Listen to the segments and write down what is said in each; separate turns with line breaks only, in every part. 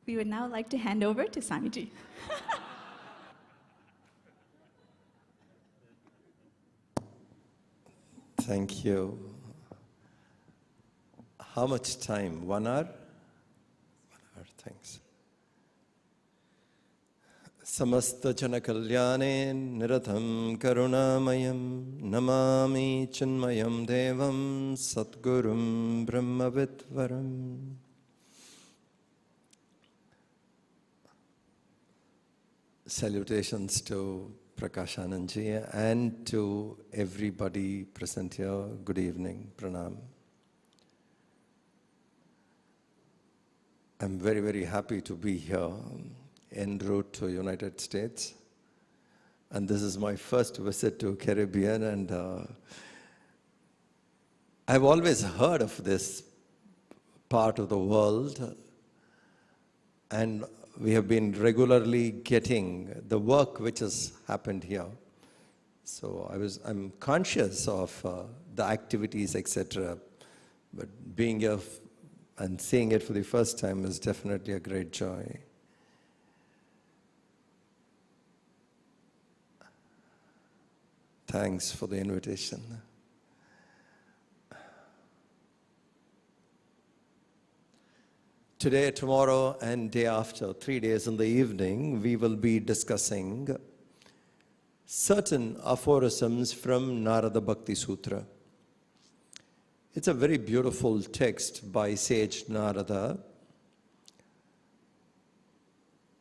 We would now like to hand over to Swamiji.
Thank you. How much time? 1 hour? 1 hour, thanks. Samasta jana kalyane niratham karunamayam namami chinmayam devam satgurum brahmavitvaram. Salutations to Prakash Anandji and to everybody present here. Good evening, Pranam. I'm very, very happy to be here en route to United States. And this is my first visit to Caribbean, and I've always heard of this part of the world, and we have been regularly getting the work which has happened here. So I'm conscious of the activities, etc. But being here and seeing it for the first time is definitely a great joy. Thanks for the invitation. Today, tomorrow, and day after, 3 days in the evening, we will be discussing certain aphorisms from Narada Bhakti Sutra. It's a very beautiful text by sage Narada.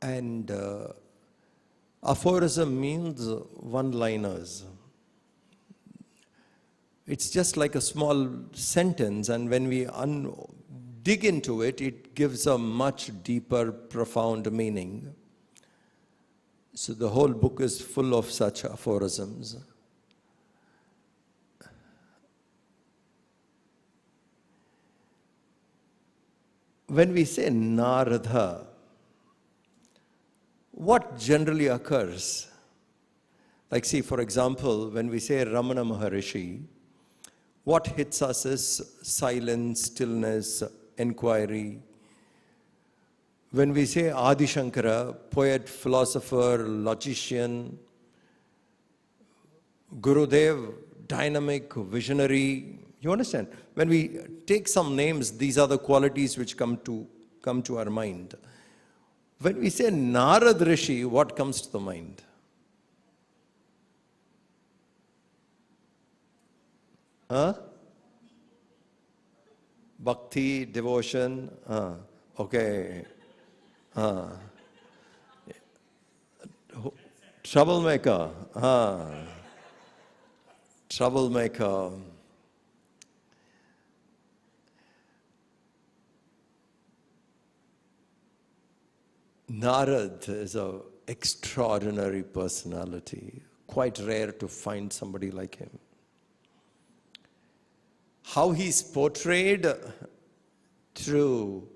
And aphorism means one-liners. It's just like a small sentence, and when we dig into it, it gives a much deeper, profound meaning. So the whole book is full of such aphorisms. When we say Narada, what generally occurs? Like, see, for example, when we say Ramana Maharishi, what hits us is silence, stillness, inquiry. When we say Adi Shankara, poet, philosopher, logician, Gurudev, dynamic, visionary, you understand? When we take some names, these are the qualities which come to our mind. When we say Narad Rishi, what comes to the mind? Huh? Bhakti, devotion, okay. Troublemaker, troublemaker. Narad is an extraordinary personality. Quite rare to find somebody like him. How he's portrayed through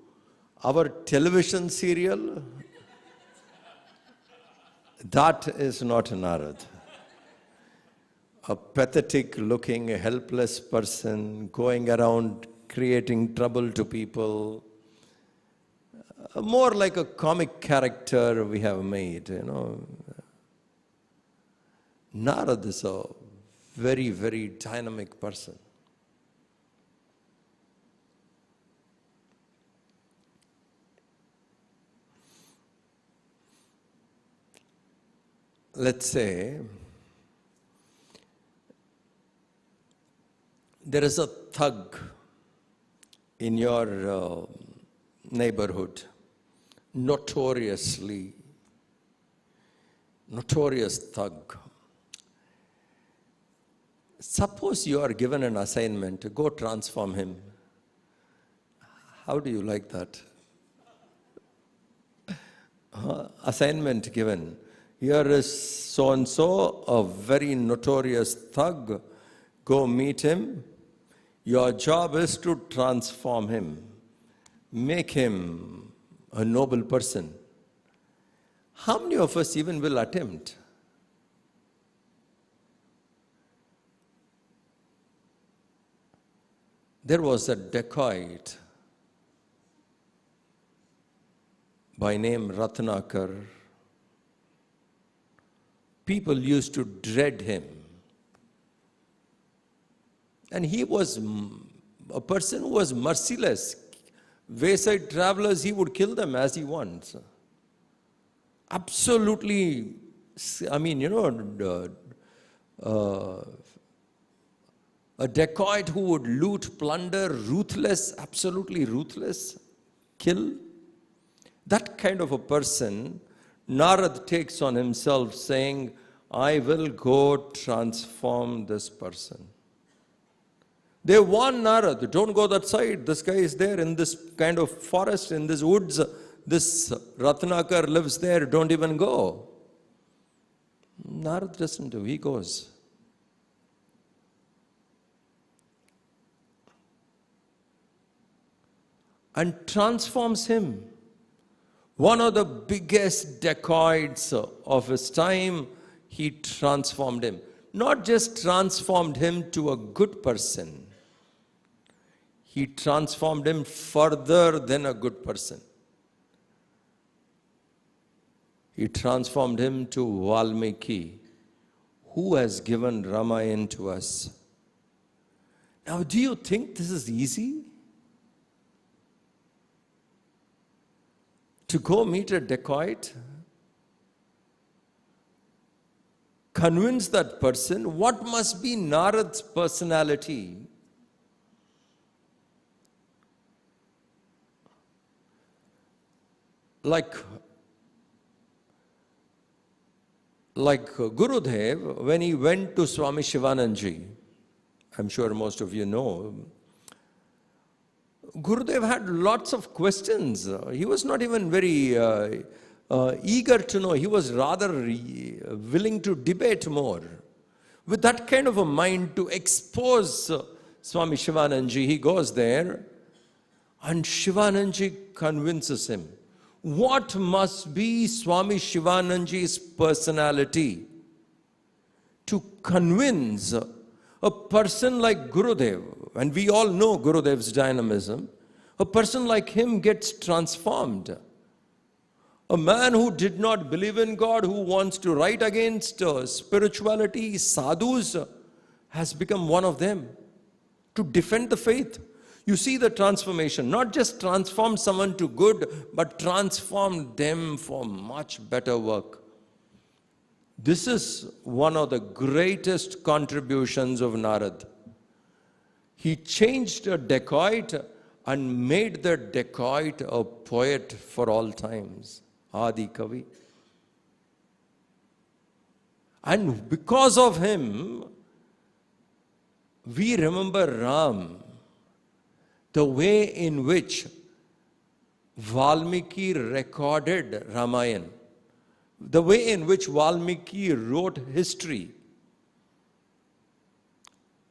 our television serial, that is not Narad. A pathetic looking, helpless person going around creating trouble to people. More like a comic character we have made, you know. Narad is a very, very dynamic person. Let's say there is a thug in your neighborhood, notorious thug. Suppose you are given an assignment to go transform him. How do you like that? Assignment given. Here is so-and-so, a very notorious thug. Go meet him. Your job is to transform him. Make him a noble person. How many of us even will attempt? There was a dacoit by name Ratnakar. People used to dread him. And he was a person who was merciless. Wayside travelers, he would kill them as he wants. Absolutely, I mean, a dacoit who would loot, plunder, ruthless, absolutely ruthless, kill. That kind of a person, Narada takes on himself saying, I will go transform this person. They warn Narada, don't go that side. This guy is there in this kind of forest, in this woods. This Ratnakar lives there, don't even go. Narada doesn't do, he goes. And transforms him. One of the biggest dacoits of his time, he transformed him. Not just transformed him to a good person. He transformed him further than a good person. He transformed him to Valmiki, who has given Ramayana to us. Now, do you think this is easy? To go meet a dacoit, convince that person, what must be Narada's personality? Like Gurudev, when he went to Swami Shivanandaji, I'm sure most of you know, Gurudev had lots of questions. He was not even very eager to know. He was rather willing to debate more. With that kind of a mind to expose Swami Shivanandaji, he goes there and Shivanandaji convinces him. What must be Swami Shivanandaji's personality to convince a person like Gurudev, and we all know Gurudev's dynamism, a person like him gets transformed. A man who did not believe in God, who wants to write against spirituality, sadhus, has become one of them to defend the faith. You see the transformation, not just transform someone to good, but transform them for much better work. This is one of the greatest contributions of Narada. He changed a dacoit and made the dacoit a poet for all times, Adi Kavi. And because of him, we remember Ram. The way in which Valmiki recorded Ramayana, the way in which Valmiki wrote history,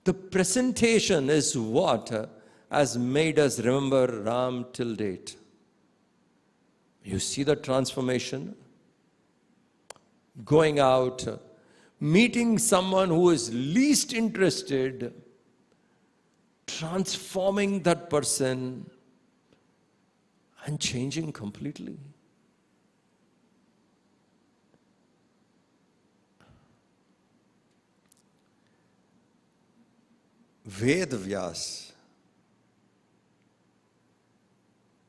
the presentation is what has made us remember Ram till date. You see the transformation? Going out, meeting someone who is least interested, transforming that person and changing completely. Vedvyas,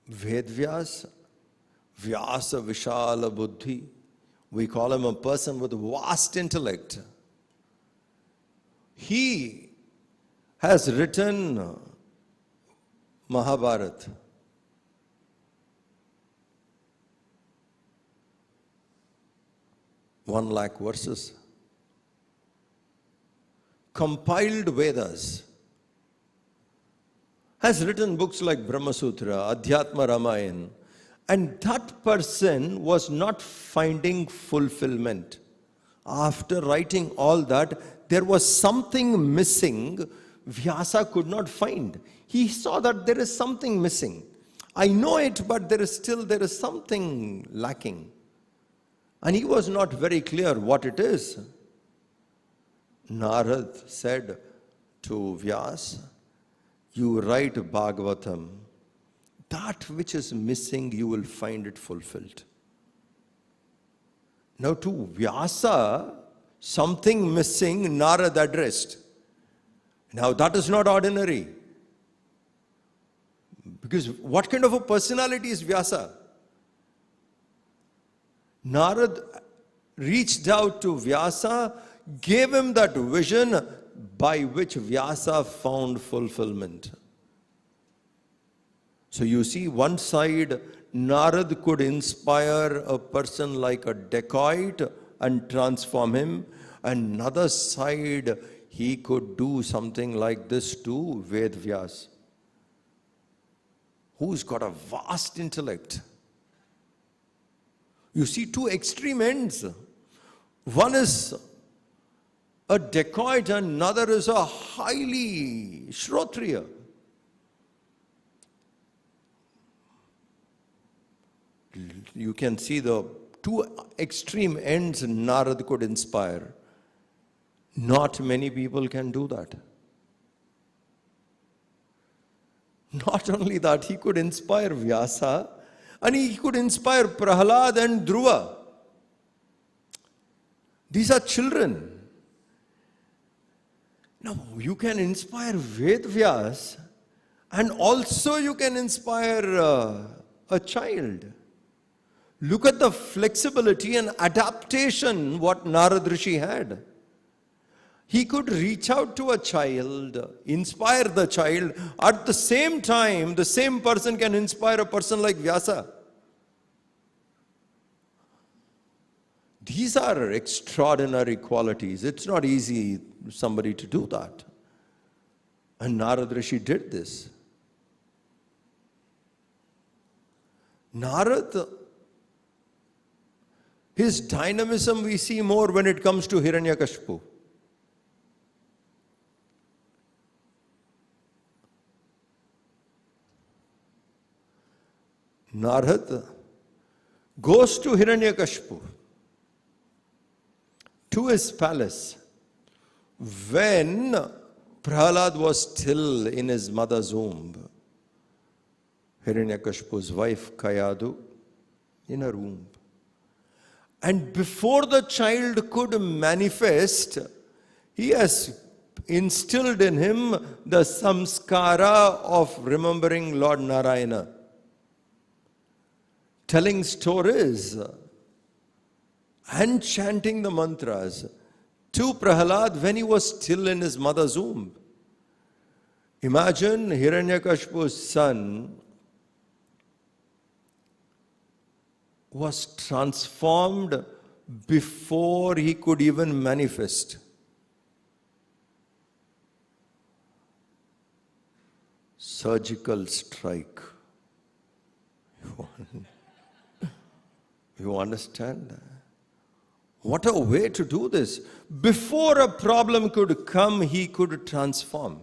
Vyasa Vishala Buddhi. We call him a person with vast intellect. He has written Mahabharata. One lakh verses. Compiled Vedas. Has written books like Brahma Sutra, Adhyatma Ramayana. And that person was not finding fulfillment. After writing all that, there was something missing Vyasa could not find. He saw that there is something missing. I know it, but there is something lacking. And he was not very clear what it is. Narada said to Vyasa, you write Bhagavatam, that which is missing, you will find it fulfilled. Now to Vyasa, something missing, Narada addressed. Now that is not ordinary. Because what kind of a personality is Vyasa? Narada reached out to Vyasa, gave him that vision by which Vyasa found fulfillment. So you see, one side, Narada could inspire a person like a dacoit and transform him. Another side, he could do something like this to Ved Vyas, who's got a vast intellect. You see two extreme ends. One is a dacoit and another is a highly Shrotriya. You can see the two extreme ends Narada could inspire. Not many people can do that. Not only that, he could inspire Vyasa and he could inspire Prahlad and Dhruva. These are children. Now, you can inspire Ved Vyas and also you can inspire a child. Look at the flexibility and adaptation what Narada Rishi had. He could reach out to a child, inspire the child. At the same time, the same person can inspire a person like Vyasa. These are extraordinary qualities. It's not easy for somebody to do that. And Narada Rishi did this. Narada, his dynamism we see more when it comes to Hiranyakashipu. Narada goes to Hiranyakashipu, to his palace, when Prahlad was still in his mother's womb. Hiranyakashipu's wife Kayadu in her womb. And before the child could manifest, he has instilled in him the samskara of remembering Lord Narayana, telling stories and chanting the mantras to Prahlad when he was still in his mother's womb. Imagine Hiranyakashipu's son was transformed before he could even manifest. Surgical strike. You understand? What a way to do this. Before a problem could come, he could transform.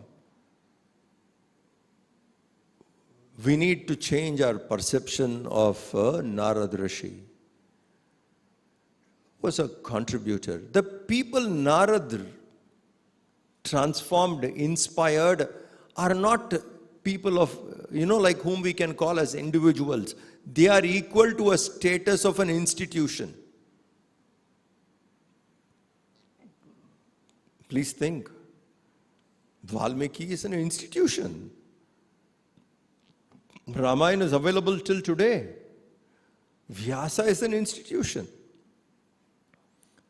We need to change our perception of Narada Rishi. Was a contributor. The people Narada transformed, inspired, are not people of, like whom we can call as individuals. They are equal to a status of an institution. Please think. Valmiki is an institution. Ramayana is available till today. Vyasa is an institution.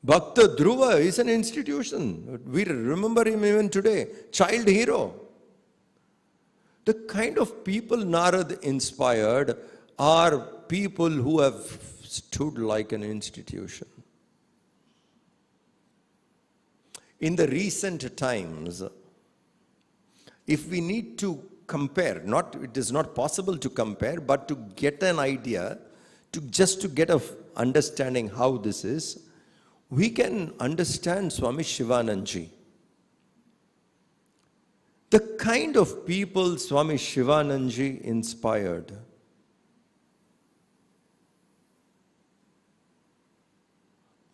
Bhakta Dhruva is an institution. We remember him even today. Child hero. The kind of people Narada inspired are people who have stood like an institution. In the recent times, if we need to compare, it is not possible to compare, but to get an idea, just to get an understanding how this is, we can understand Swami Shivanandaji. The kind of people Swami Shivanandaji inspired.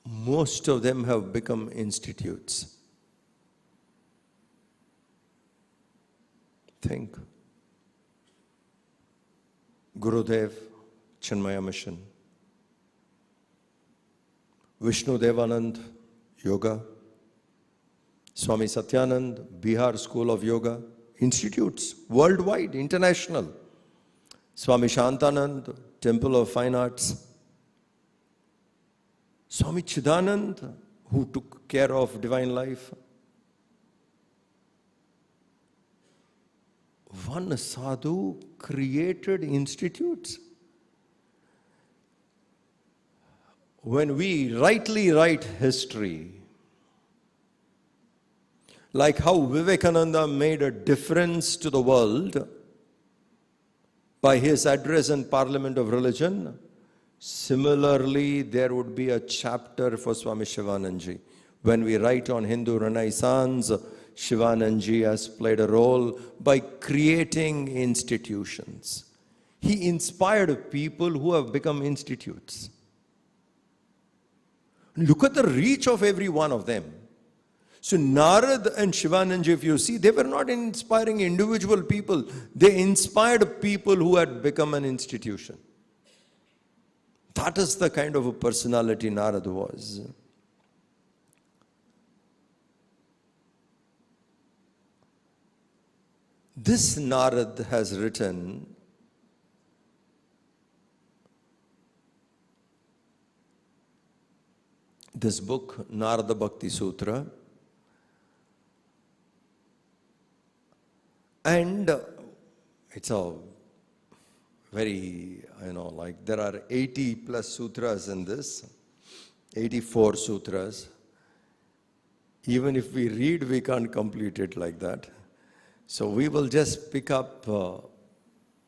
Most of them have become institutes. Think. Gurudev, Chinmaya Mission. Vishnu Devanand, Yoga. Swami Satyanand, Bihar School of Yoga. Institutes, worldwide, international. Swami Shantanand, Temple of Fine Arts. Swami Chidanand, who took care of divine life. One sadhu created institutes. When we rightly write history, like how Vivekananda made a difference to the world by his address in Parliament of Religion, similarly there would be a chapter for Swami Shivananji. When we write on Hindu Renaissance, Shivananji has played a role by creating institutions. He inspired people who have become institutes. Look at the reach of every one of them. So Narada and Shivananji, if you see, they were not inspiring individual people. They inspired people who had become an institution. That is the kind of a personality Narada was. This Narada has written this book, Narada Bhakti Sutra, and it's a very, like there are 80 plus sutras in this, 84 sutras. Even if we read, we can't complete it like that. So we will just pick up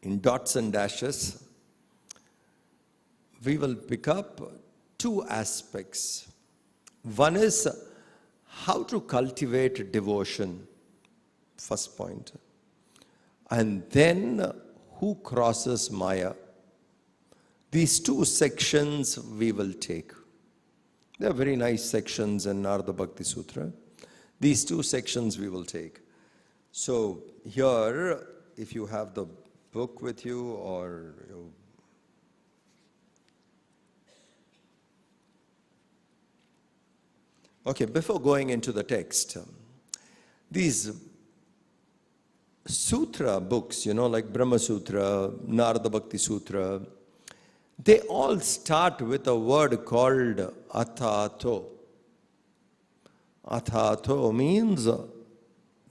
in dots and dashes. We will pick up two aspects. One is how to cultivate devotion, first point. And then who crosses Maya. These two sections we will take. They are very nice sections in Narada Bhakti Sutra. These two sections we will take. So here, if you have the book with you or you okay, before going into the text, these sutra books, like Brahma Sutra, Narada Bhakti Sutra, they all start with a word called athato. Athato means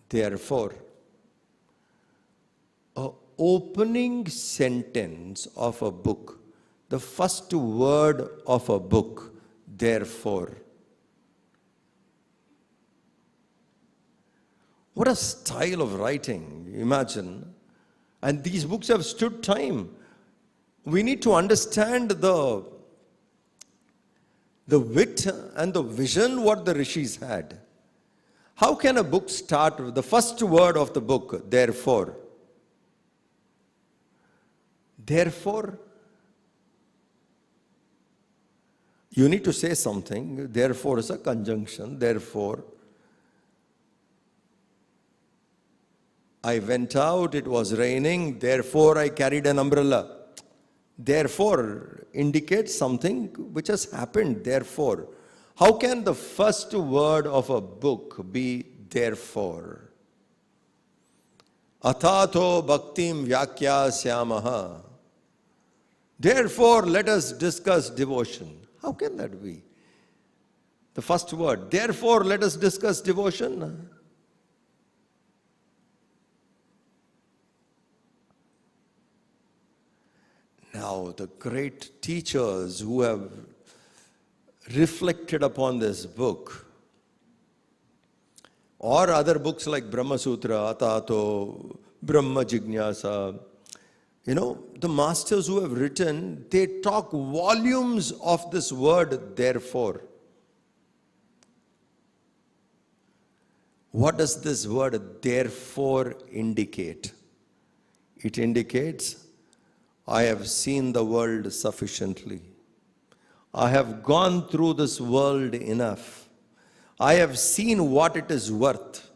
therefore. An opening sentence of a book, the first word of a book, therefore. What a style of writing, imagine. And these books have stood time. We need to understand the wit and the vision what the rishis had. How can a book start with the first word of the book, therefore? Therefore, you need to say something. Therefore is a conjunction. Therefore, I went out, it was raining, therefore I carried an umbrella. Therefore indicates something which has happened, therefore. How can the first word of a book be therefore? Athato bhaktim vyakya syamaha. Therefore let us discuss devotion. How can that be? The first word, therefore let us discuss devotion. Now, the great teachers who have reflected upon this book, or other books like Brahma Sutra, Atato, Brahma Jignasa, the masters who have written, they talk volumes of this word, therefore. What does this word, therefore, indicate? It indicates, I have seen the world sufficiently. I have gone through this world enough. I have seen what it is worth.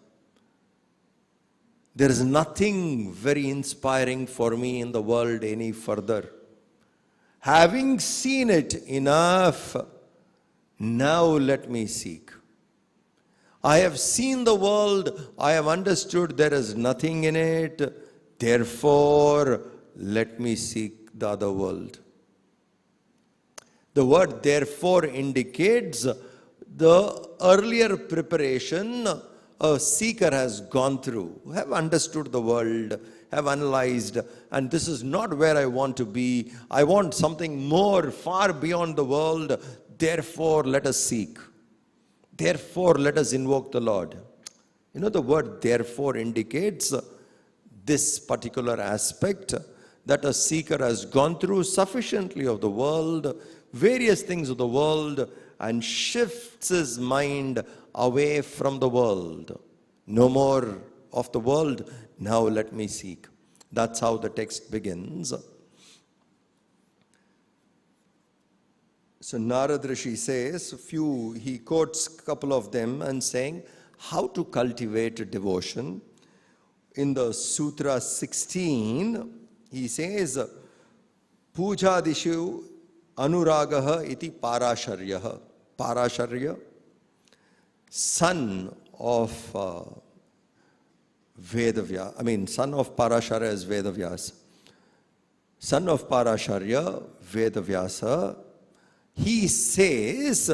There is nothing very inspiring for me in the world any further. Having seen it enough, now let me seek. I have seen the world, I have understood there is nothing in it, therefore let me seek the other world. The word therefore indicates the earlier preparation a seeker has gone through, have understood the world, have analyzed, and this is not where I want to be. I want something more, far beyond the world. Therefore, let us seek. Therefore, let us invoke the Lord. You know, the word therefore indicates this particular aspect, that a seeker has gone through sufficiently of the world, various things of the world, and shifts his mind away from the world. No more of the world, now let me seek. That's how the text begins. So Narada Rishi says, he quotes a couple of them and saying, how to cultivate devotion. In the Sutra 16, he says, Pujadishu anuragaha iti parasharyaha. Parasharya, son of Vedavyasa. Son of Parasharya is Vedavyasa. Son of Parasharya, Vedavyasa, he says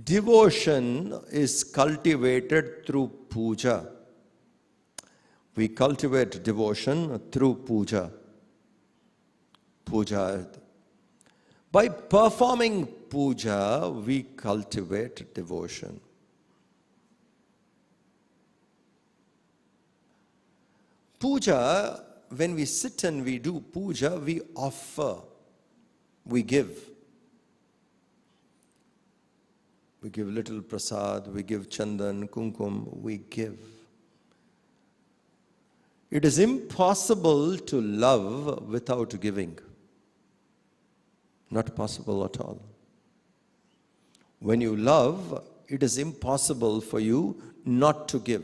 devotion is cultivated through puja. We cultivate devotion through puja. Puja. By performing puja, we cultivate devotion. Puja, when we sit and we do puja, we offer, we give. We give little prasad, we give chandan, kumkum, we give. It is impossible to love without giving. Not possible at all. When you love, it is impossible for you not to give.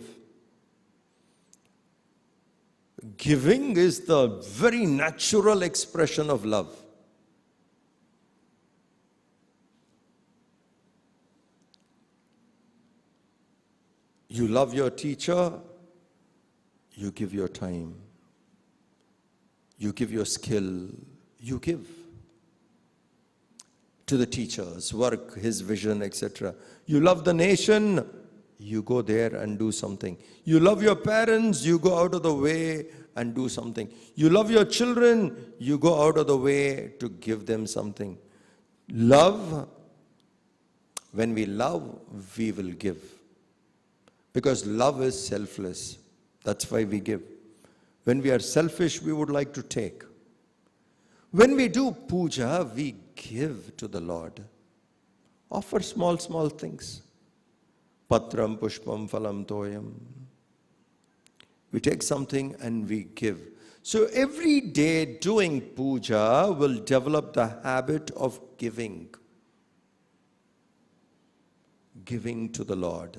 Giving is the very natural expression of love. You love your teacher, you give your time. You give your skill, you give. To the teacher's work, his vision, etc. You love the nation, you go there and do something. You love your parents, you go out of the way and do something. You love your children, you go out of the way to give them something. Love, when we love, we will give. Because love is selfless. That's why we give. When we are selfish, we would like to take. When we do puja, we give to the Lord. Offer small things. Patram pushpam phalam toyam. We take something and we give. So every day doing puja will develop the habit of giving. Giving to the Lord.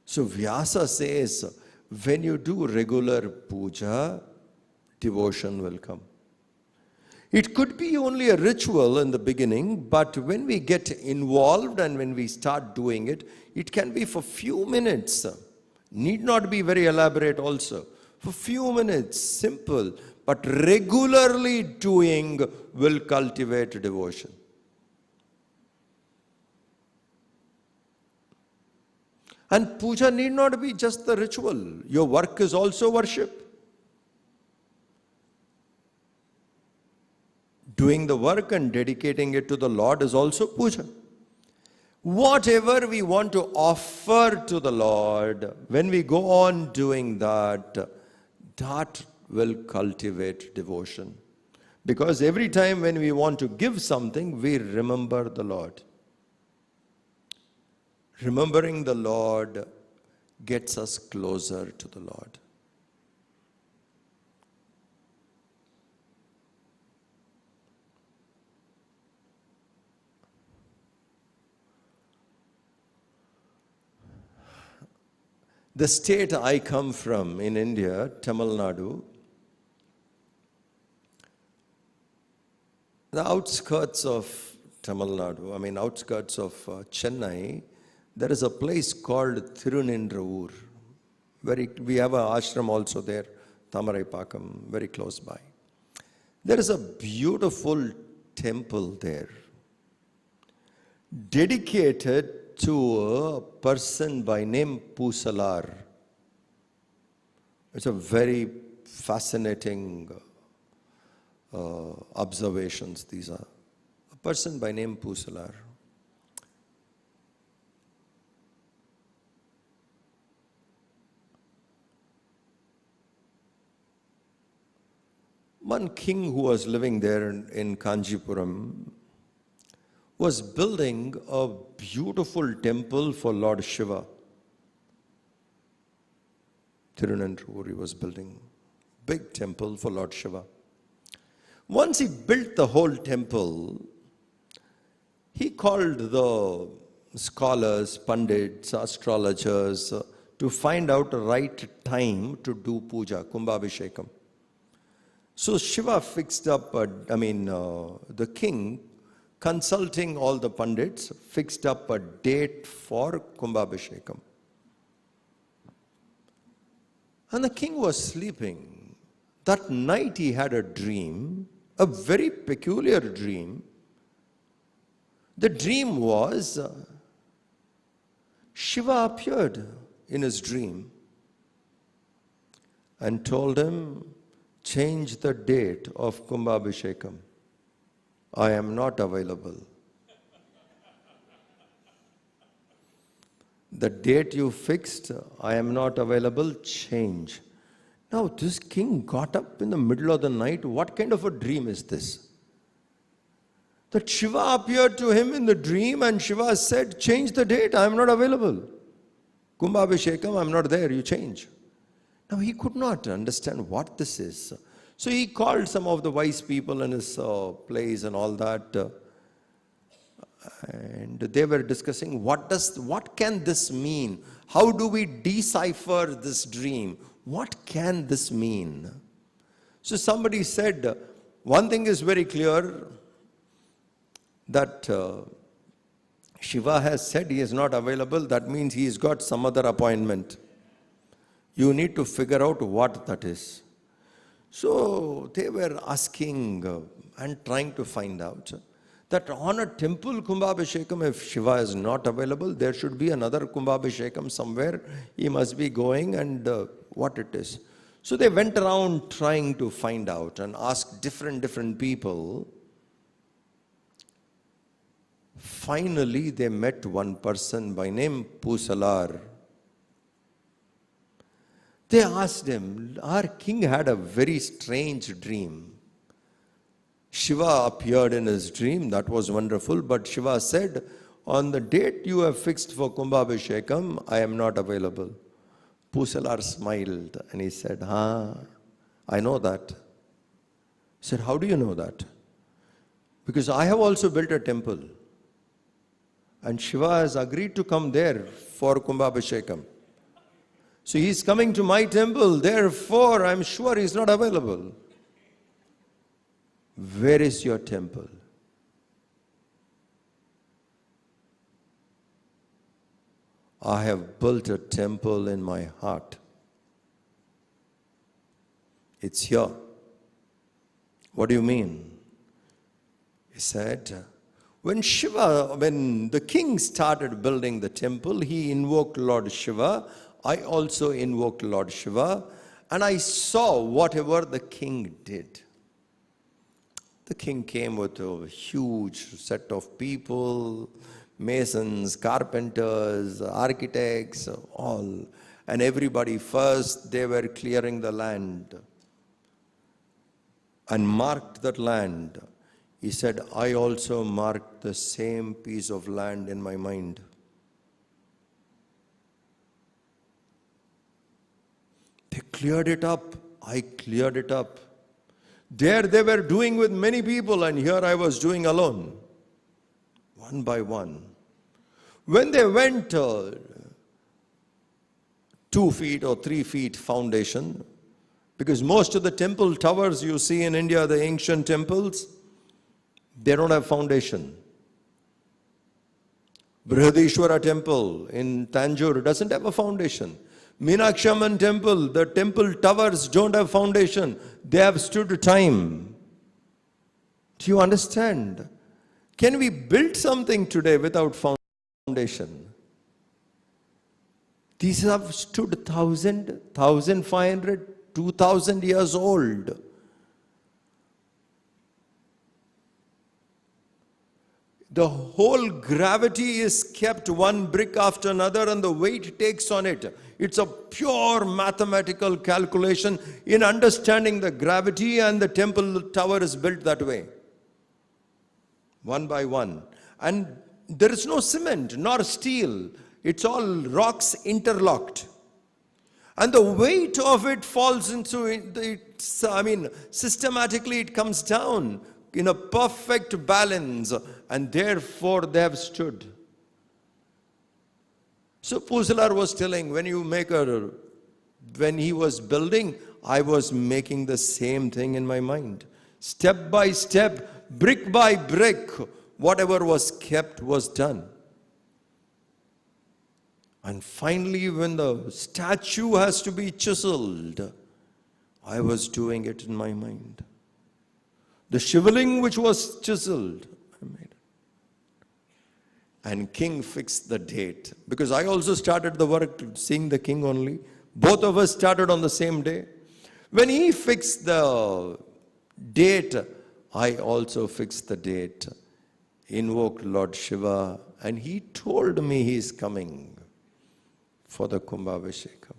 So Vyasa says, when you do regular puja, devotion will come. It could be only a ritual in the beginning, but when we get involved and when we start doing it, it can be for few minutes. Need not be very elaborate also. For few minutes, simple, but regularly doing will cultivate devotion. And puja need not be just the ritual. Your work is also worship. Doing the work and dedicating it to the Lord is also puja. Whatever we want to offer to the Lord, when we go on doing that, that will cultivate devotion. Because every time when we want to give something, we remember the Lord. Remembering the Lord gets us closer to the Lord. The state I come from in India, Tamil Nadu, the outskirts of Tamil Nadu, outskirts of Chennai, there is a place called Tirunendraur. We have an ashram also there, Thamaraipakam, very close by. There is a beautiful temple there, dedicated to a person by name Pusalar. It's a very fascinating observations these are. A person by name Pusalar. One king who was living there in Kanjipuram was building a beautiful temple for Lord Shiva. Tirunendraur he was building. Big temple for Lord Shiva. Once he built the whole temple, he called the scholars, pandits, astrologers to find out the right time to do puja, Kumbhabhishekam. So Shiva fixed up, the king, consulting all the pandits, fixed up a date for Kumbhabhishekam. And the king was sleeping. That night he had a dream, a very peculiar dream. The dream was Shiva appeared in his dream and told him, change the date of Kumbhabhishekam. I am not available. The date you fixed, I am not available, change. Now this king got up in the middle of the night. What kind of a dream is this? That Shiva appeared to him in the dream and Shiva said, change the date, I am not available. Kumbhabhishekam, I am not there, you change. Now he could not understand what this is. So he called some of the wise people in his place and all that. And they were discussing, what can this mean? How do we decipher this dream? What can this mean? So somebody said, one thing is very clear, that Shiva has said he is not available. That means he has got some other appointment. You need to figure out what that is. So they were asking and trying to find out that on a temple Kumbhabhishekam, if Shiva is not available, there should be another Kumbhabhishekam somewhere. He must be going, and what it is. So they went around trying to find out and asked different people. Finally, they met one person by name Pusalar. They asked him, our king had a very strange dream. Shiva appeared in his dream, that was wonderful, but Shiva said, on the date you have fixed for Kumbhabhishekam, I am not available. Pusalar smiled and he said, I know that. He said, how do you know that? Because I have also built a temple. And Shiva has agreed to come there for Kumbhabhishekam. So he is coming to my temple, therefore I am sure he is not available. Where is your temple? I have built a temple in my heart. It's here. What do you mean? He said, when the king started building the temple, he invoked Lord Shiva. I also invoked Lord Shiva, and I saw whatever the king did. The king came with a huge set of people, masons, carpenters, architects, all. And everybody first, they were clearing the land and marked that land. He said, I also marked the same piece of land in my mind. They cleared it up. I cleared it up. There they were doing with many people, and here I was doing alone, one by one. When they went 2 feet or 3 feet foundation. Because most of the temple towers you see in India, the ancient temples, they don't have foundation. Brihadishwara temple in Tanjore doesn't have a foundation. Meenakshi Amman temple, the temple towers don't have foundation. They have stood time. Do you understand? Can we build something today without foundation? These have stood 1,000, 1,500, 2,000 years old. The whole gravity is kept one brick after another and the weight takes on it. It's a pure mathematical calculation in understanding the gravity, and the temple tower is built that way. One by one. And there is no cement nor steel. It's all rocks interlocked. And the weight of it falls into it, systematically it comes down in a perfect balance, and therefore they have stood. So Pusalar was telling, when he was building, I was making the same thing in my mind. Step by step, brick by brick, whatever was kept was done. And finally, when the statue has to be chiseled, I was doing it in my mind. The Shivaling which was chiseled, I made it. And king fixed the date. Because I also started the work seeing the king only. Both of us started on the same day. When he fixed the date, I also fixed the date. Invoked Lord Shiva, and he told me he is coming for the Kumbhabhishekam.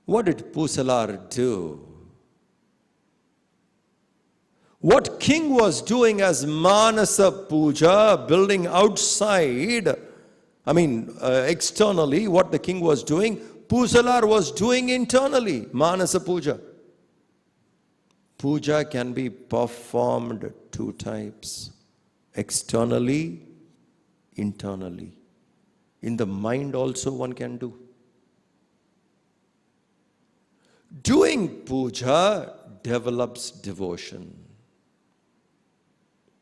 What did Pusalar do? What king was doing as Manasa Puja, building outside, externally, what the king was doing, Pusalar was doing internally, Manasa Puja. Puja can be performed 2 types. Externally, internally. In the mind also one can do. Doing puja develops devotion.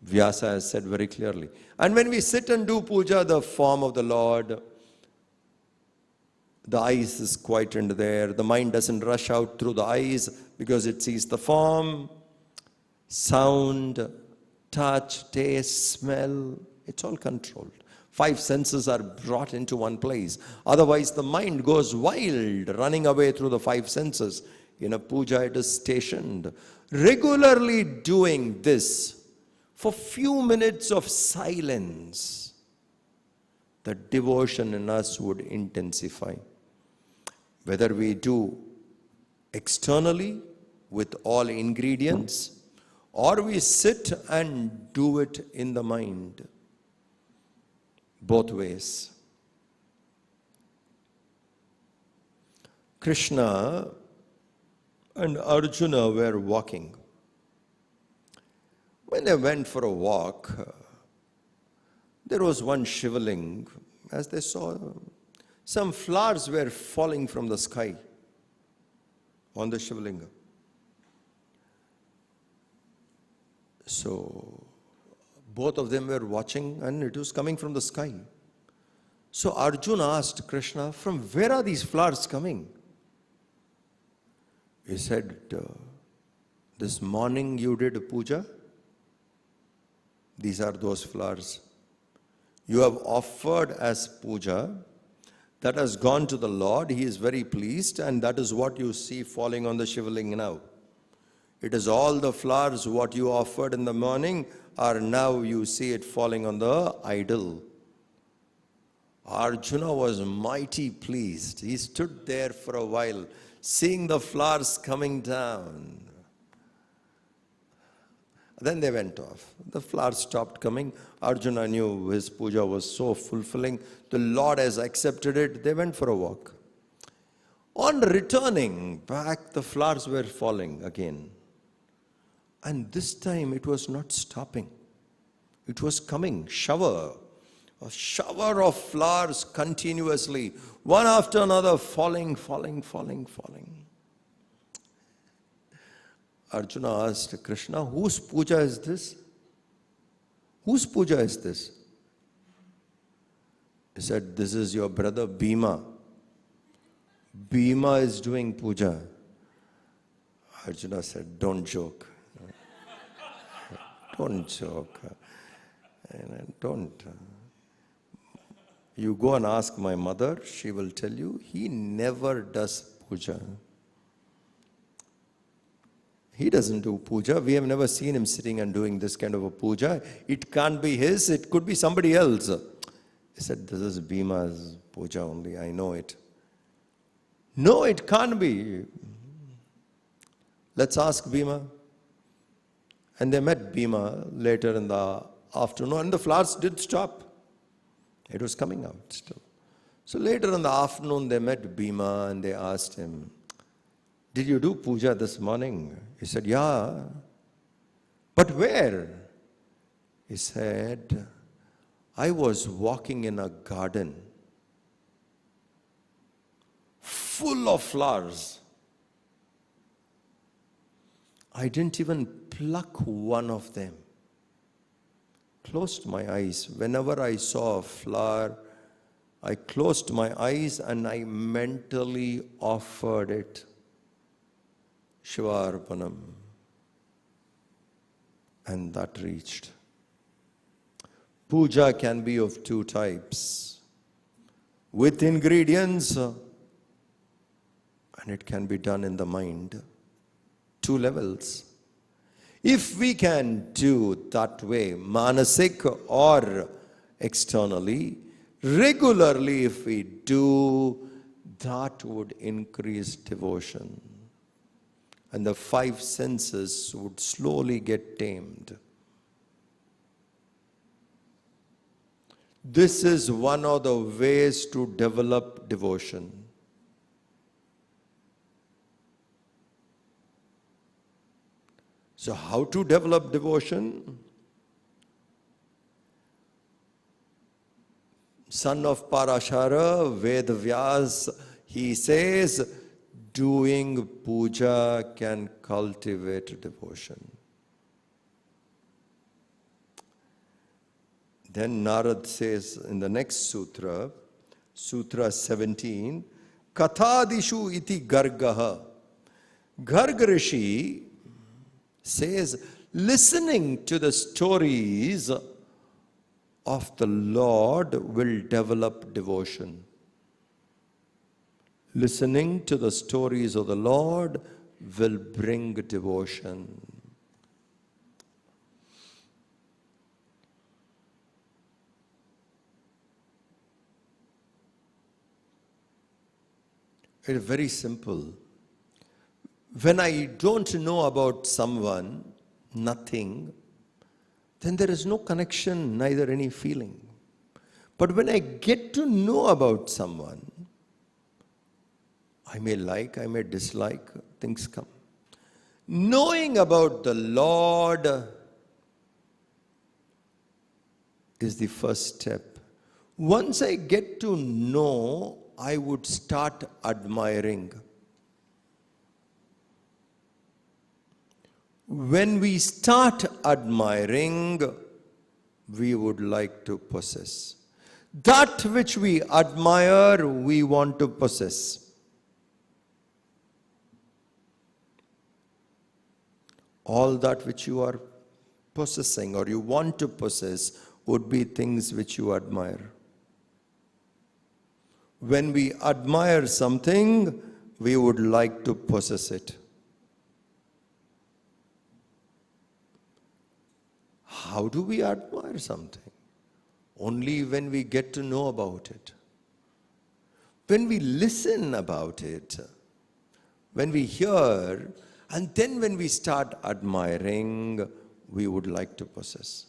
Vyasa has said very clearly. And when we sit and do puja, the form of the Lord, the eyes is quietened there. The mind doesn't rush out through the eyes because it sees the form, sound, touch, taste, smell. It's all controlled. 5 senses are brought into one place. Otherwise, the mind goes wild, running away through the 5 senses. In a puja, it is stationed. Regularly doing this for few minutes of silence, the devotion in us would intensify. Whether we do externally with all ingredients, or we sit and do it in the mind. Both ways. Krishna and Arjuna were walking. When they went for a walk, there was one Shivaling. As they saw, some flowers were falling from the sky on the Shivalinga. So, both of them were watching and it was coming from the sky. So Arjuna asked Krishna, from where are these flowers coming? He said, this morning you did puja. These are those flowers. You have offered as puja. That has gone to the Lord. He is very pleased, and that is what you see falling on the Shivaling now. It is all the flowers what you offered in the morning are now you see it falling on the idol. Arjuna was mighty pleased. He stood there for a while, seeing the flowers coming down. Then they went off. The flowers stopped coming. Arjuna knew his puja was so fulfilling. The Lord has accepted it. They went for a walk. On returning back, the flowers were falling again. And this time it was not stopping. It was coming, shower. A shower of flowers continuously, one after another, falling, falling, falling, falling. Arjuna asked Krishna, whose puja is this? Whose puja is this? He said, this is your brother Bhima. Bhima is doing puja. Arjuna said, don't joke. Don't joke. Don't. You go and ask my mother, she will tell you, he never does puja. He doesn't do puja. We have never seen him sitting and doing this kind of a puja. It can't be his, it could be somebody else. He said, this is Bhima's puja only, I know it. No, it can't be. Let's ask Bhima. And they met Bhima later in the afternoon, and the flowers did stop. It was coming out still. So later in the afternoon, they met Bhima and they asked him, did you do puja this morning? He said, yeah. But where? He said, I was walking in a garden full of flowers. I didn't even pluck one of them. Closed my eyes. Whenever I saw a flower, I closed my eyes and I mentally offered it. Shivarpanam. And that reached. Puja can be of two types. With ingredients, and it can be done in the mind. Two levels. If we can do that way, manasik or externally, regularly if we do, that would increase devotion. And the five senses would slowly get tamed. This is one of the ways to develop devotion. So how to develop devotion? Son of Parashara, Vedavyas, he says, doing puja can cultivate devotion. Then Narada says in the next sutra, Sutra 17, Kathadishu iti gargaha. Garg Rishi says, listening to the stories of the Lord will develop devotion. Listening to the stories of the Lord will bring devotion. It is very simple. When I don't know about someone, nothing, then there is no connection, neither any feeling. But when I get to know about someone, I may like, I may dislike, things come. Knowing about the Lord is the first step. Once I get to know, I would start admiring. When we start admiring, we would like to possess. That which we admire, we want to possess. All that which you are possessing or you want to possess would be things which you admire. When we admire something, we would like to possess it. How do we admire something? Only when we get to know about it. When we listen about it, when we hear, and then when we start admiring, we would like to possess.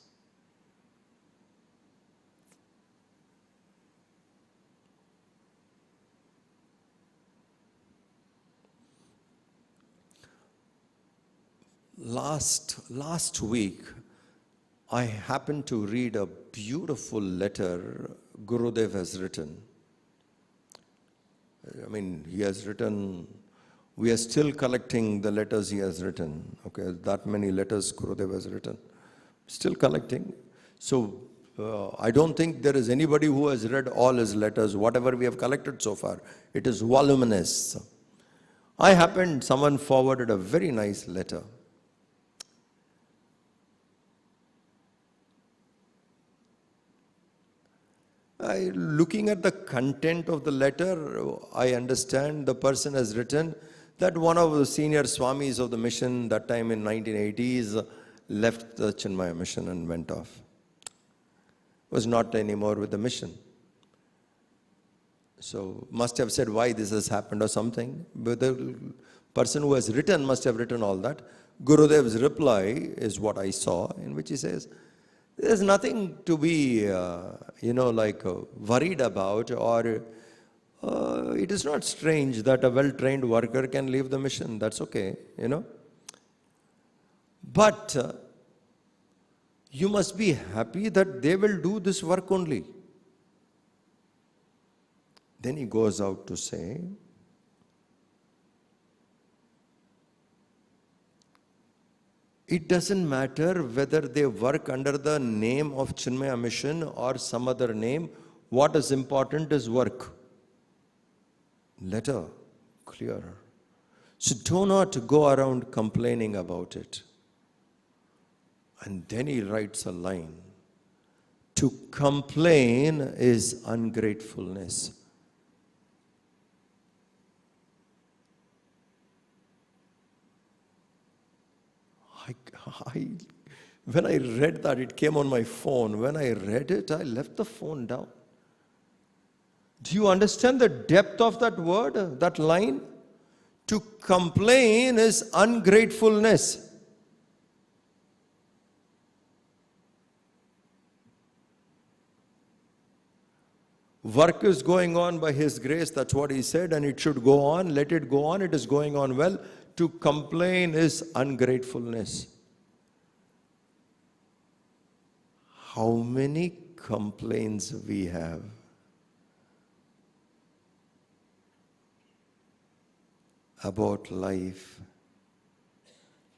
Last week, I happened to read a beautiful letter Gurudev has written. I mean, he has written, we are still collecting the letters he has written. Okay, that many letters Gurudev has written. Still collecting. So, I don't think there is anybody who has read all his letters, whatever we have collected so far. It is voluminous. Someone forwarded a very nice letter. Looking at the content of the letter, I understand the person has written that one of the senior Swamis of the mission, that time in 1980s, left the Chinmaya mission and went off. Was not anymore with the mission. So must have said why this has happened or something. But the person who has written must have written all that. Gurudev's reply is what I saw, in which he says, there's nothing to be, worried about, or it is not strange that a well-trained worker can leave the mission. That's okay, But you must be happy that they will do this work only. Then he goes out to say, it doesn't matter whether they work under the name of Chinmaya Mission or some other name. What is important is work. Letter, clear. So do not go around complaining about it. And then he writes a line. To complain is ungratefulness. When I read that, it came on my phone. When I read it, I left the phone down. Do you understand the depth of that word, that line? To complain is ungratefulness. Work is going on by His grace, that's what he said, and it should go on. Let it go on, it is going on well. To complain is ungratefulness. How many complaints we have? About life.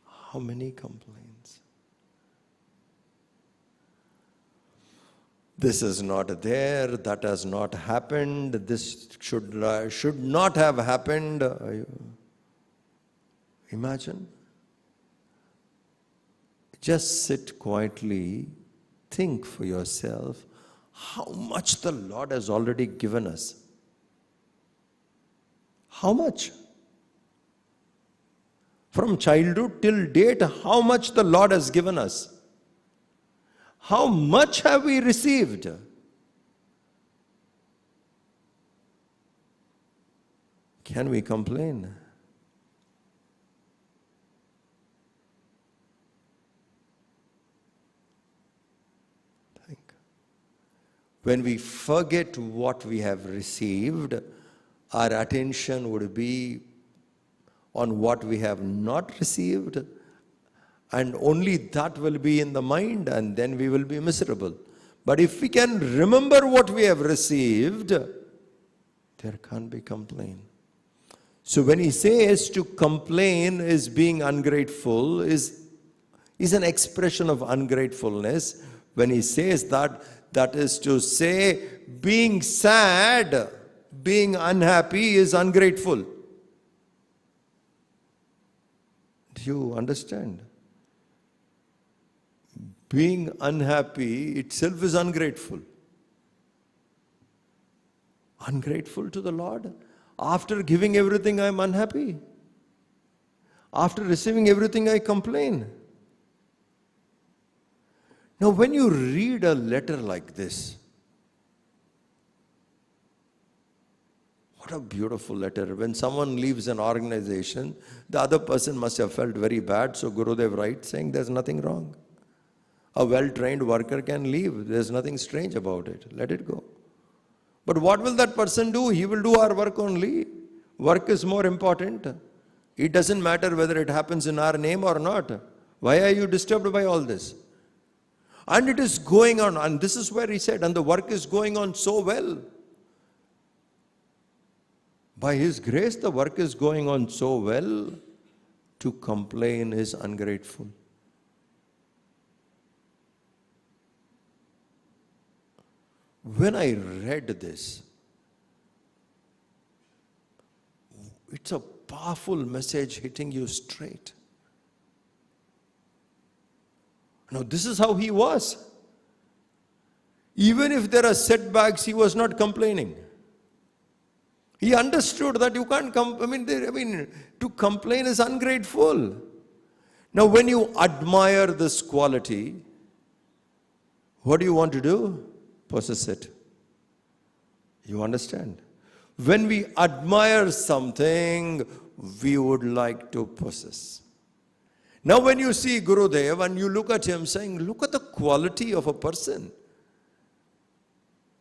How many complaints? This is not there, that has not happened, this should not have happened. Imagine. Just sit quietly, think for yourself how much the Lord has already given us. How much? From childhood till date, how much the Lord has given us. How much have we received? Can we complain? When we forget what we have received, our attention would be on what we have not received, and only that will be in the mind, and then we will be miserable. But if we can remember what we have received, there can't be complaint. So when he says to complain is being ungrateful, is an expression of ungratefulness. When he says that, that is to say, being sad, being unhappy is ungrateful. Do you understand? Being unhappy itself is ungrateful. Ungrateful to the Lord. After giving everything, I am unhappy. After receiving everything, I complain. Now, when you read a letter like this, what a beautiful letter. When someone leaves an organization, the other person must have felt very bad, so Gurudev writes saying there's nothing wrong. A well-trained worker can leave. There's nothing strange about it. Let it go. But what will that person do? He will do our work only. Work is more important. It doesn't matter whether it happens in our name or not. Why are you disturbed by all this? And it is going on, and this is where he said, and the work is going on so well. By his grace, the work is going on so well, to complain is ungrateful. When I read this, it's a powerful message hitting you straight. Now, this is how he was. Even if there are setbacks, he was not complaining. He understood that you can't to complain is ungrateful. Now, when you admire this quality, what do you want to do? Possess it. You understand? When we admire something, we would like to possess. Now, when you see Gurudev and you look at him saying, look at the quality of a person,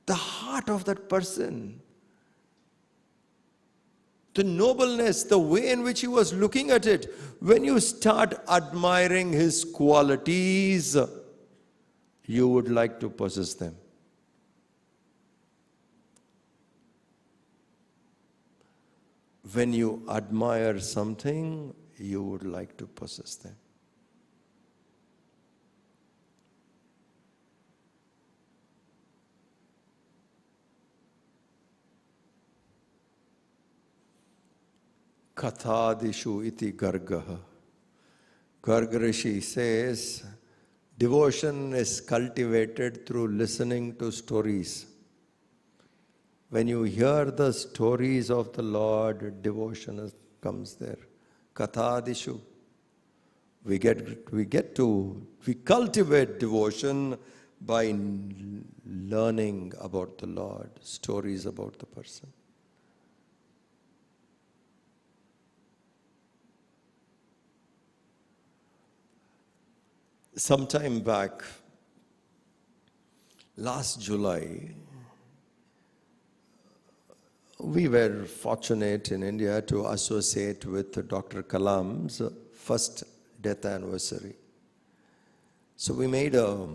the heart of that person, the nobleness, the way in which he was looking at it. When you start admiring his qualities, you would like to possess them. When you admire something, you would like to possess them. Kathadishu iti gargaha. Garg Rishi says, devotion is cultivated through listening to stories. When you hear the stories of the Lord, devotion comes there. Kathadishu. We cultivate devotion by learning about the Lord, stories about the person. Sometime back, last July, we were fortunate in India to associate with Dr. Kalam's first death anniversary. So we made a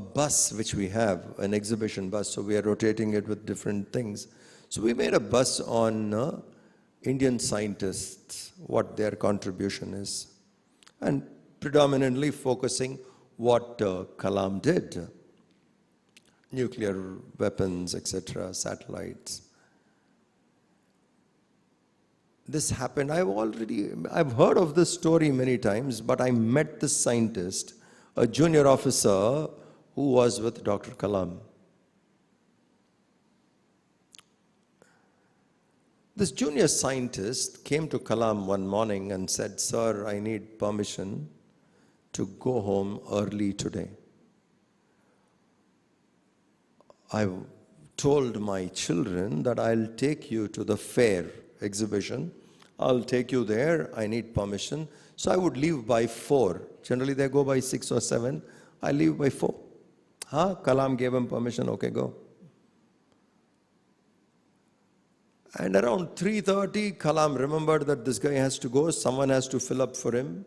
bus which we have, an exhibition bus, so we are rotating it with different things. So we made a bus on Indian scientists, what their contribution is, and predominantly focusing what Kalam did. Nuclear weapons, etc., satellites. This happened, I've heard of this story many times, but I met this scientist, a junior officer who was with Dr. Kalam. This junior scientist came to Kalam one morning and said, "Sir, I need permission to go home early today. I told my children that I'll take you to the fair exhibition. I'll take you there. I need permission." So I would leave by 4. Generally they go by 6 or 7. I leave by 4. Kalam gave him permission. Okay, go. And around 3:30, Kalam remembered that this guy has to go. Someone has to fill up for him.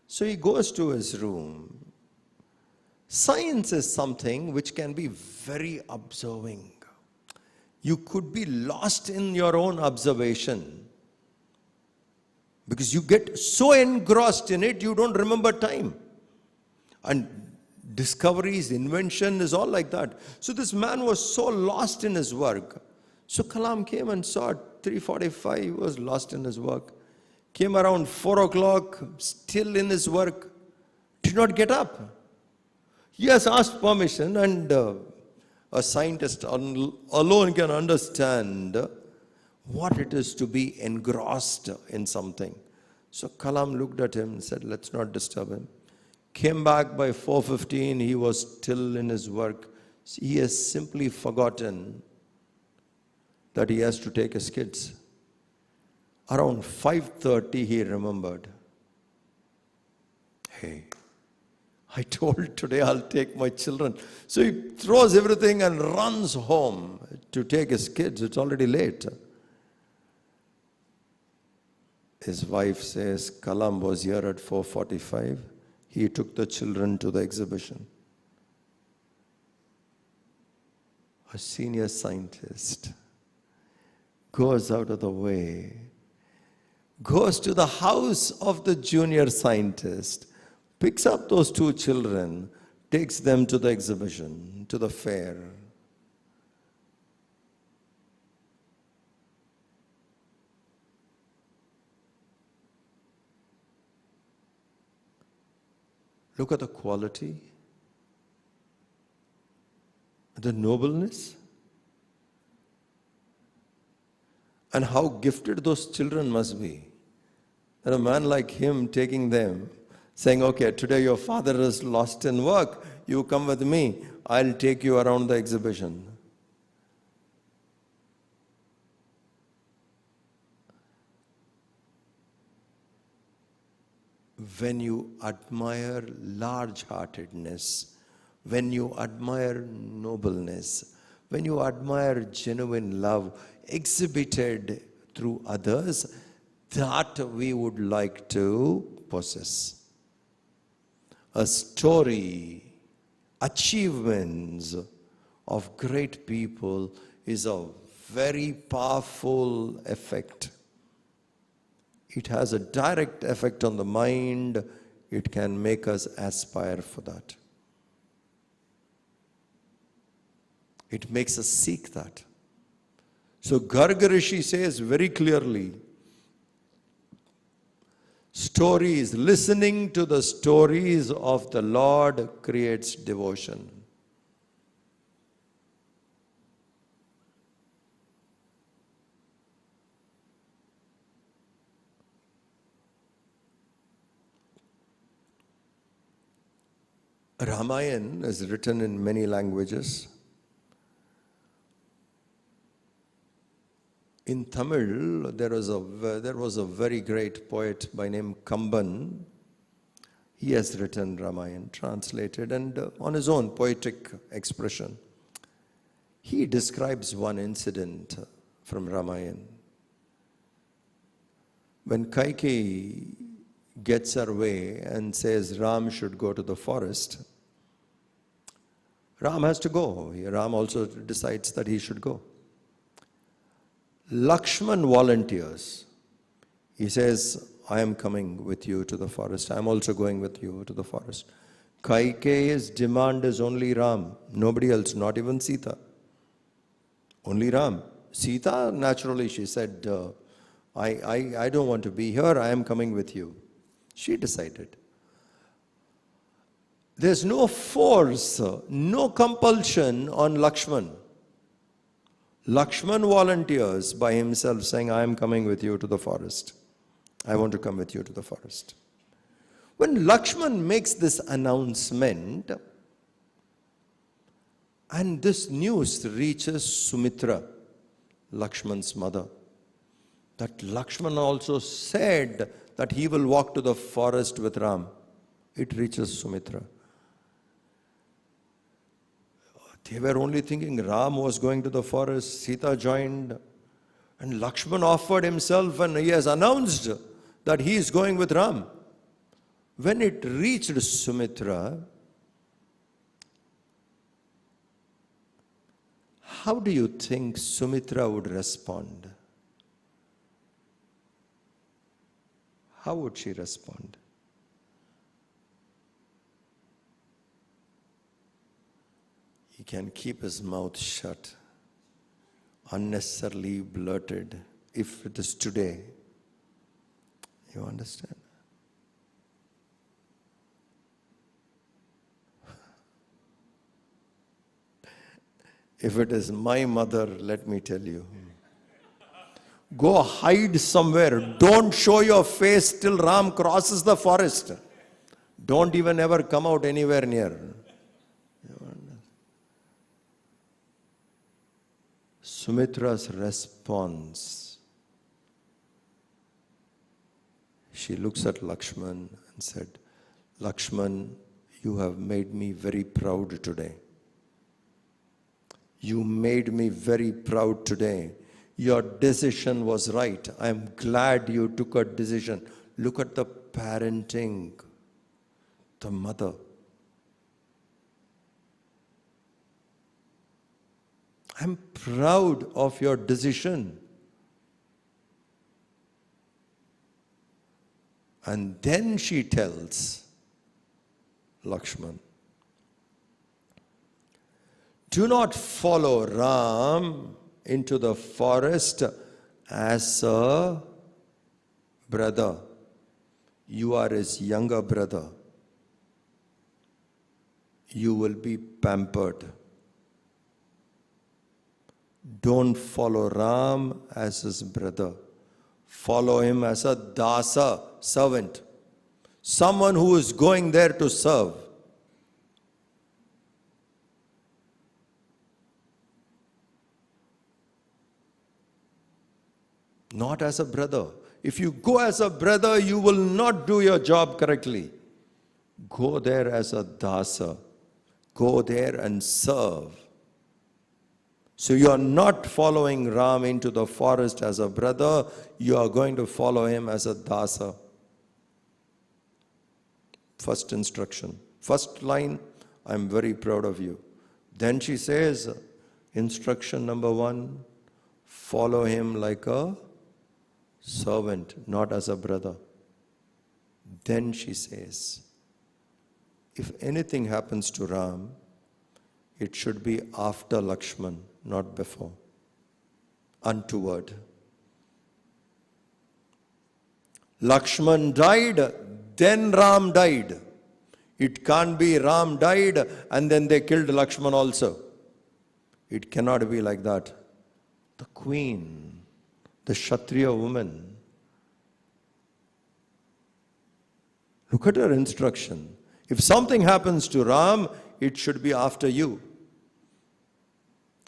So he goes to his room. Science is something which can be very observing. You could be lost in your own observation because you get so engrossed in it, you don't remember time. And discoveries, invention is all like that. So this man was so lost in his work. So Kalam came and saw at 3:45, he was lost in his work. Came around 4 o'clock, still in his work, did not get up. He has asked permission, and a scientist alone can understand what it is to be engrossed in something. So Kalam looked at him and said, "Let's not disturb him." Came back by 4:15, he was still in his work. He has simply forgotten that he has to take his kids. Around 5:30, he remembered, "Hey, I told today I'll take my children." So he throws everything and runs home to take his kids. It's already late. His wife says, "Kalam was here at 4:45. he took the children to the exhibition. A senior scientist goes out of the way, goes to the house of the junior scientist, picks up those two children, takes them to the exhibition, to the fair. Look at the quality, the nobleness, and how gifted those children must be. That a man like him taking them, saying, okay, today your father is lost in work, you come with me, I'll take you around the exhibition. When you admire large-heartedness, when you admire nobleness, when you admire genuine love exhibited through others, that we would like to possess. A story, achievements of great people is a very powerful effect. It has a direct effect on the mind. It can make us aspire for that. It makes us seek that. So Garga Rishi says very clearly, stories, listening to the stories of the Lord creates devotion. Ramayana is written in many languages. In Tamil, there was a very great poet by name Kamban. He has written Ramayana, translated, and on his own poetic expression. He describes one incident from Ramayana. When Kaikeyi gets her way and says Ram should go to the forest, Ram has to go. Ram also decides that he should go. Lakshman volunteers. He says, I am coming with you to the forest. I am also going with you to the forest. Kaikeyi's demand is only Ram, nobody else, not even Sita. Only Ram. Sita, naturally, she said, I don't want to be here, I am coming with you. She decided. There's no force, no compulsion on Lakshman. Lakshman volunteers by himself saying, I am coming with you to the forest. I want to come with you to the forest. When Lakshman makes this announcement, and this news reaches Sumitra, Lakshman's mother, that Lakshman also said that he will walk to the forest with Ram. It reaches Sumitra. They were only thinking Ram was going to the forest, Sita joined, and Lakshman offered himself and he has announced that he is going with Ram. When it reached Sumitra, how do you think Sumitra would respond? How would she respond? He can keep his mouth shut, unnecessarily blurted, if it is today. You understand? If it is my mother, let me tell you, go hide somewhere. Don't show your face till Ram crosses the forest. Don't even ever come out anywhere near. Sumitra's response, she looks at Lakshman and said, Lakshman, you have made me very proud today. You made me very proud today. Your decision was right. I am glad you took a decision. Look at the parenting. the mother. I'm proud of your decision. And then she tells Lakshman, do not follow Ram into the forest as a brother. You are his younger brother. You will be pampered. Don't follow Ram as his brother. Follow him as a dasa, servant. Someone who is going there to serve. Not as a brother. If you go as a brother, you will not do your job correctly. Go there as a dasa. Go there and serve. So you are not following Ram into the forest as a brother, you are going to follow him as a dasa. First instruction. First line, I'm very proud of you. Then she says, instruction number 1, follow him like a servant, not as a brother. Then she says, if anything happens to Ram, it should be after Lakshman, not before. Untoward. Lakshman died, then Ram died. It can't be Ram died and then they killed Lakshman also. It cannot be like that. The queen, the Kshatriya woman, look at her instruction. If something happens to Ram, it should be after you.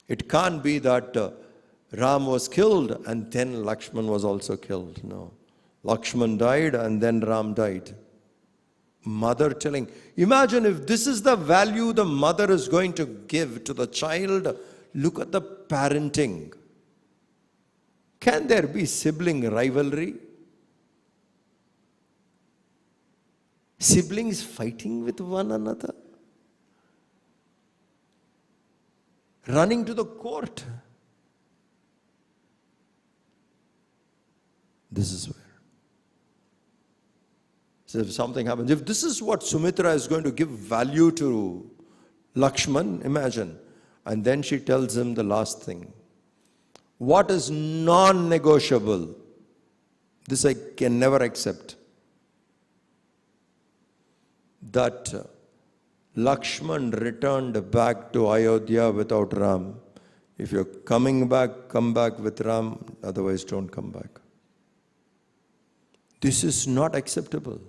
It can't be that Ram was killed and then Lakshman was also killed. No. Lakshman died and then Ram died. Mother telling, imagine if this is the value the mother is going to give to the child, look at the parenting. Can there be sibling rivalry? Siblings fighting with one another? Running to the court? This is where. So if something happens, if this is what Sumitra is going to give value to Lakshman, imagine. And then she tells him the last thing. What is non-negotiable? This I can never accept. That Lakshman returned back to Ayodhya without Ram. If you're coming back, come back with Ram, otherwise don't come back. This is not acceptable.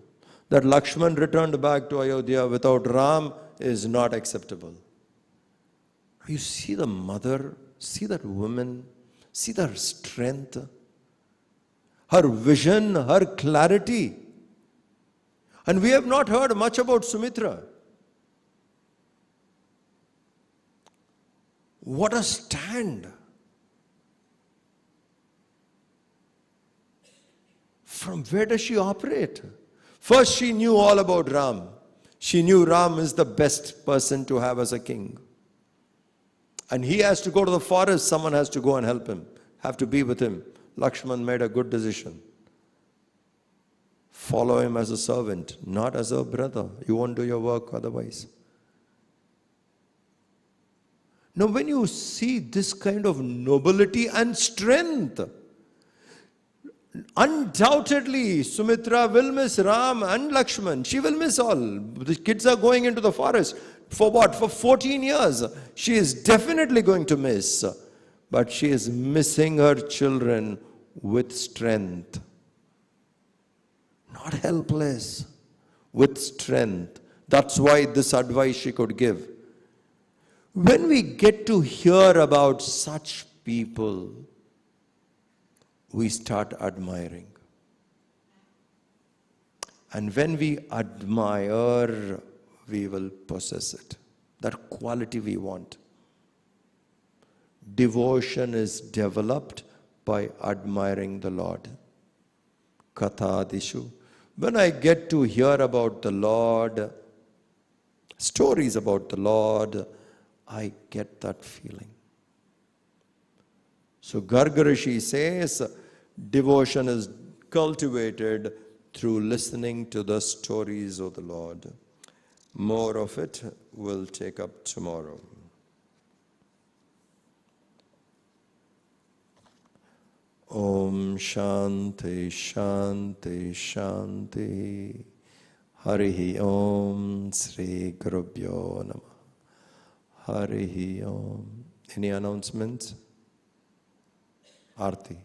That Lakshman returned back to Ayodhya without Ram is not acceptable. You see the mother, see that woman, see her strength, her vision, her clarity. And we have not heard much about Sumitra. What a stand. From where does she operate? First, she knew all about Ram. She knew Ram is the best person to have as a king. And he has to go to the forest, someone has to go and help him, have to be with him. Lakshman made a good decision. Follow him as a servant, not as a brother. You won't do your work otherwise. Now, when you see this kind of nobility and strength, undoubtedly Sumitra will miss Ram and Lakshman. She will miss all. The kids are going into the forest. For what? For 14 years. She is definitely going to miss. But she is missing her children with strength. Not helpless, with strength. That's why this advice she could give. When we get to hear about such people, we start admiring. And when we admire, we will possess it. That quality we want. Devotion is developed by admiring the Lord. Katha Dishu. When I get to hear about the Lord, stories about the Lord, I get that feeling. So Gargarishi says, devotion is cultivated through listening to the stories of the Lord. More of it we'll take up tomorrow. Om Shanti Shanti Shanti. Harihi Om Sri Gurubhyo Namah. Harihi Om. Any announcements? Aarti.